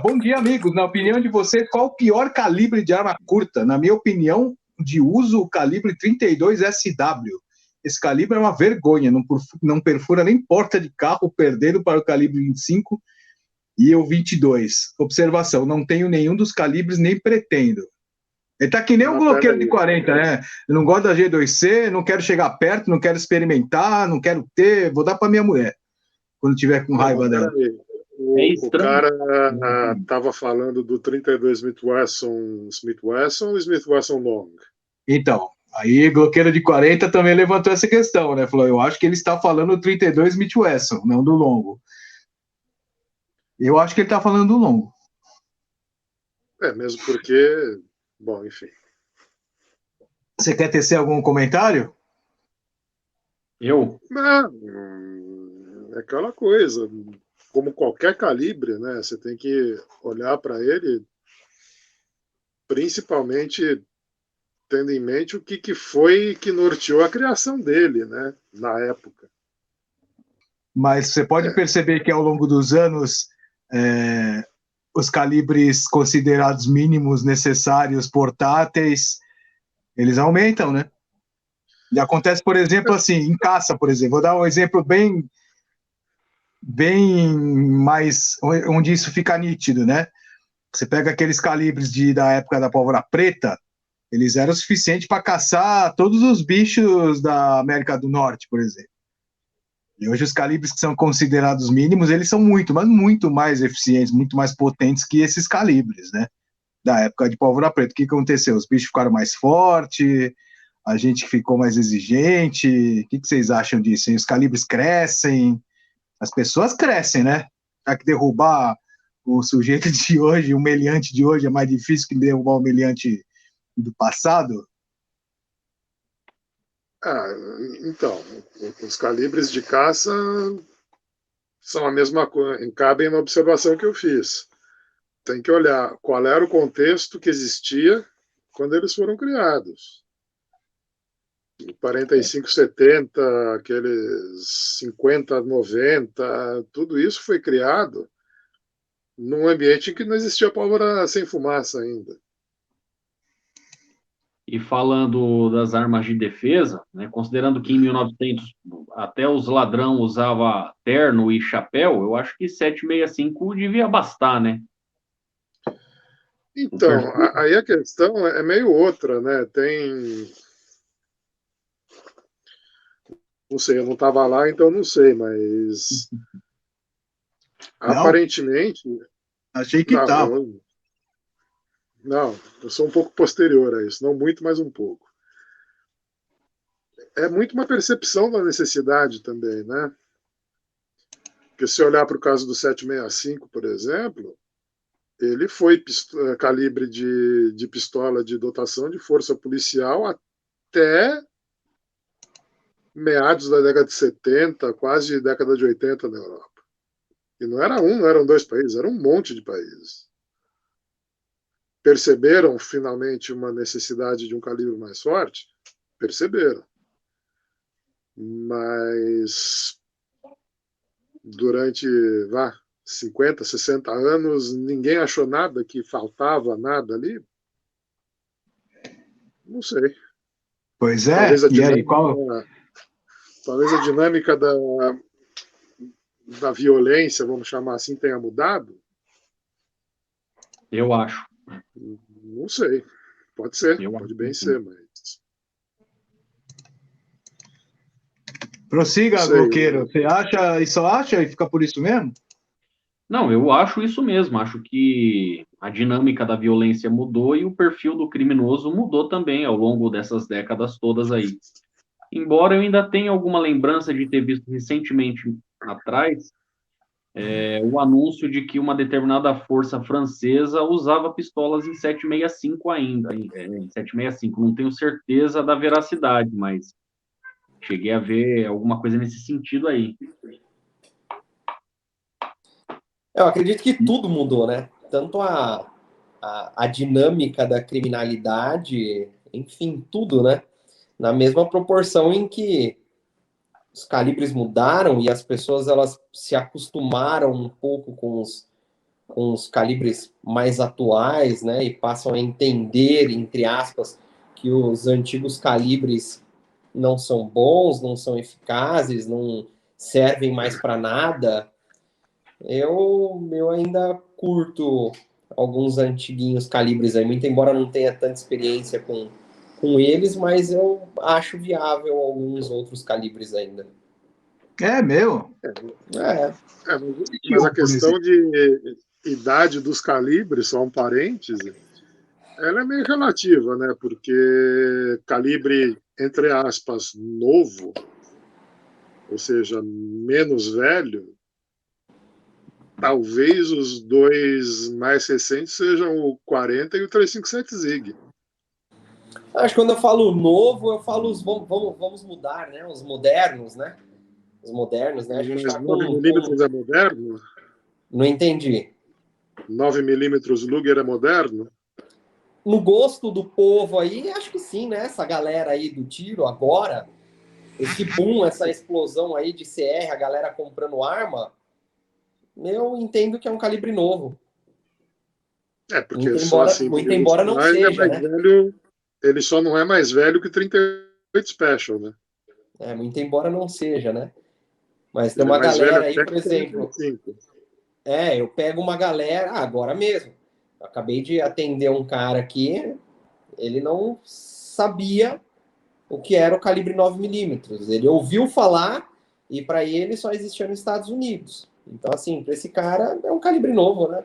Bom dia, amigos. Na opinião de vocês, qual o pior calibre de arma curta? Na minha opinião, de uso, o calibre 32 SW. Esse calibre é uma vergonha, não perfura nem porta de carro, perdendo para o calibre 25 e o 22. Observação, não tenho nenhum dos calibres, nem pretendo. Ele tá que nem um bloqueiro de 40, né? Eu não gosto da G2C, não quero chegar perto, não quero experimentar, não quero ter, vou dar para minha mulher, quando tiver com raiva dela. O cara estava falando do 32 Smith Wesson ou Smith Wesson Long? Então, aí bloqueiro de 40 também levantou essa questão, né? Falou, eu acho que ele está falando do 32 Smith Wesson, não do longo. Eu acho que ele está falando do longo. Mesmo porque... Bom, enfim. Você quer tecer algum comentário? Não, é aquela coisa. Como qualquer calibre, né? Você tem que olhar para ele, principalmente tendo em mente o que foi que norteou a criação dele, né? Na época. Mas você pode perceber que ao longo dos anos, os calibres considerados mínimos necessários portáteis, eles aumentam, né? E acontece, por exemplo, assim, em caça, por exemplo. Vou dar um exemplo bem mais, onde isso fica nítido, né? Você pega aqueles calibres da época da pólvora preta, eles eram suficientes para caçar todos os bichos da América do Norte, por exemplo. E hoje os calibres que são considerados mínimos, eles são muito, mas muito mais eficientes, muito mais potentes que esses calibres, né? Da época de pólvora preta. O que aconteceu? Os bichos ficaram mais fortes, a gente ficou mais exigente. O que vocês acham disso? Os calibres crescem, as pessoas crescem, né? Já que derrubar o sujeito de hoje, o meliante de hoje, é mais difícil que derrubar o meliante do passado? Então, os calibres de caça são a mesma coisa, cabem na observação que eu fiz. Tem que olhar qual era o contexto que existia quando eles foram criados. 45-70, aqueles 50-90, tudo isso foi criado num ambiente em que não existia pólvora sem fumaça ainda. E falando das armas de defesa, né, considerando que em 1900 até os ladrão usava terno e chapéu, eu acho que 7,65 devia bastar, né? Então, aí a questão é meio outra, né? Tem... Não sei, eu não estava lá, então não sei, mas... Não? Aparentemente... Achei que estava. Não, eu sou um pouco posterior a isso, não muito, mas um pouco. É muito uma percepção da necessidade também, né? Porque se olhar para o caso do 7,65, por exemplo, ele foi calibre de pistola de dotação de força policial até meados da década de 70, quase década de 80 na Europa. E não era um, não eram dois países, era um monte de países. Perceberam finalmente uma necessidade de um calibre mais forte? Perceberam. Mas durante 50, 60 anos, ninguém achou nada, que faltava nada ali? Não sei. Pois é, e aí, qual... Talvez a dinâmica da violência, vamos chamar assim, tenha mudado? Eu acho. Não sei. Pode ser, pode bem ser, mas... Prossiga, bloqueiro. Você acha e só acha e fica por isso mesmo? Não, eu acho isso mesmo. Acho que a dinâmica da violência mudou e o perfil do criminoso mudou também ao longo dessas décadas todas aí. Embora eu ainda tenha alguma lembrança de ter visto recentemente atrás o anúncio de que uma determinada força francesa usava pistolas em 7,65 ainda, em 7,65. Não tenho certeza da veracidade, mas cheguei a ver alguma coisa nesse sentido aí. Eu acredito que tudo mudou, né? Tanto a dinâmica da criminalidade, enfim, tudo, né? Na mesma proporção em que os calibres mudaram e as pessoas elas se acostumaram um pouco com os calibres mais atuais, né? E passam a entender, entre aspas, que os antigos calibres não são bons, não são eficazes, não servem mais para nada. Eu ainda curto alguns antiguinhos calibres aí, muito embora não tenha tanta experiência com eles, mas eu acho viável alguns outros calibres ainda. É meu. É. Mas a questão de idade dos calibres, só um parêntese, ela é meio relativa, né? Porque calibre, entre aspas, novo, ou seja, menos velho, talvez os dois mais recentes sejam o 40 e o 357 ZIG. Acho que quando eu falo novo, eu falo vamos mudar, né? Os modernos, né? Os modernos, né? A gente Mas tá 9mm é moderno? Não entendi. 9mm Luger é moderno? No gosto do povo aí, acho que sim, né? Essa galera aí do tiro agora, esse boom, essa explosão aí de CR, a galera comprando arma, eu entendo que é um calibre novo. Porque muito só embora, assim, muito embora não seja, né? Velho, ele só não é mais velho que 38 Special, né? Muito embora não seja, né? Mas tem Ele é uma mais velho galera aí, até por que exemplo. 35. Eu pego uma galera, agora mesmo. Eu acabei de atender um cara aqui, ele não sabia o que era o calibre 9mm. Ele ouviu falar e para ele só existia nos Estados Unidos. Então, assim, para esse cara é um calibre novo, né?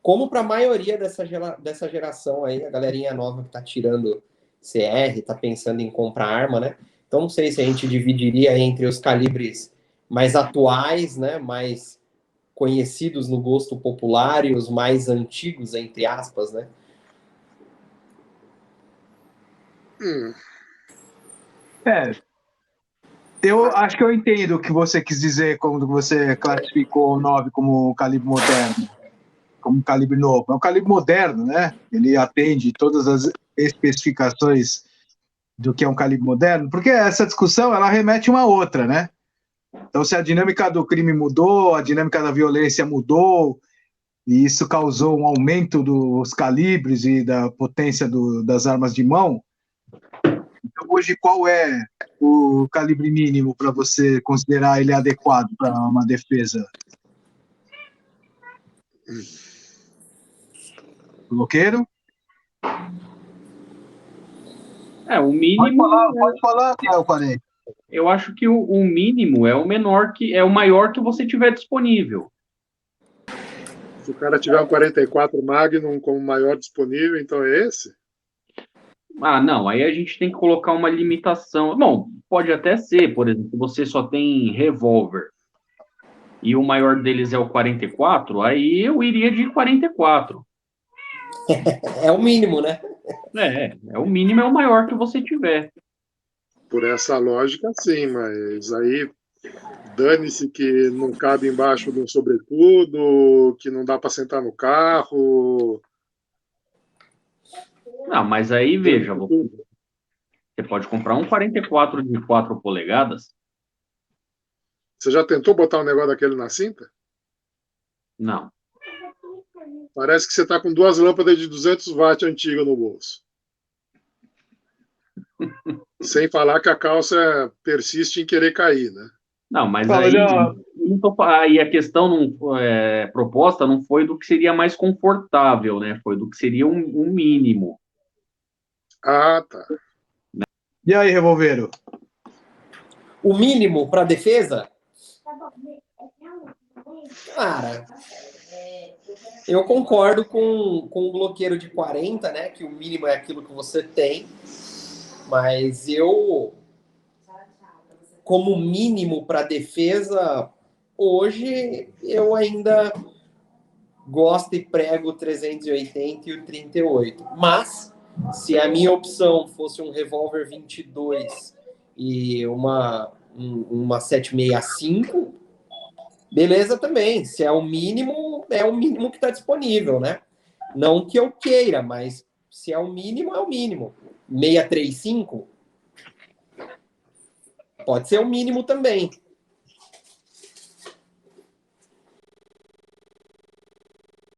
Como para a maioria dessa geração aí, a galerinha nova que está tirando CR, está pensando em comprar arma, né? Então, não sei se a gente dividiria entre os calibres mais atuais, né? Mais conhecidos no gosto popular e os mais antigos, entre aspas, né? Eu acho que eu entendo o que você quis dizer quando você classificou o 9 como calibre moderno, como calibre novo. É um calibre moderno, né? Ele atende todas as especificações do que é um calibre moderno, porque essa discussão ela remete uma a outra, né? Então, se a dinâmica do crime mudou, a dinâmica da violência mudou, e isso causou um aumento dos calibres e da potência das armas de mão, então, hoje, qual é o calibre mínimo para você considerar ele adequado para uma defesa? Bloqueiro? O mínimo. Pode falar, Rafael 40. Eu acho que o mínimo é o menor que é o maior que você tiver disponível. Se o cara tiver um 44 Magnum como maior disponível, então é esse? Não, aí a gente tem que colocar uma limitação. Bom, pode até ser, por exemplo, você só tem revólver e o maior deles é o 44, aí eu iria de 44. É o mínimo, né? É o mínimo, é o maior que você tiver. Por essa lógica, sim, mas aí dane-se que não cabe embaixo de um sobretudo, que não dá para sentar no carro. Não, mas aí, veja, você pode comprar um 44 de 4 polegadas. Você já tentou botar um negócio daquele na cinta? Não. Parece que você está com duas lâmpadas de 200 watts antigas no bolso. Sem falar que a calça persiste em querer cair, né? Não, mas aí a questão proposta não foi do que seria mais confortável, né? Foi do que seria um mínimo. Ah, tá. E aí, revolveiro? O mínimo para defesa? Cara, eu concordo com o bloqueiro de 40, né? Que o mínimo é aquilo que você tem. Mas eu, como mínimo para defesa, hoje eu ainda gosto e prego o 380 e o 38. Mas, se a minha opção fosse um revólver 22 e uma 765, beleza também. Se é o mínimo que está disponível, né? Não que eu queira, mas se é o mínimo, é o mínimo. 635? Pode ser o mínimo também.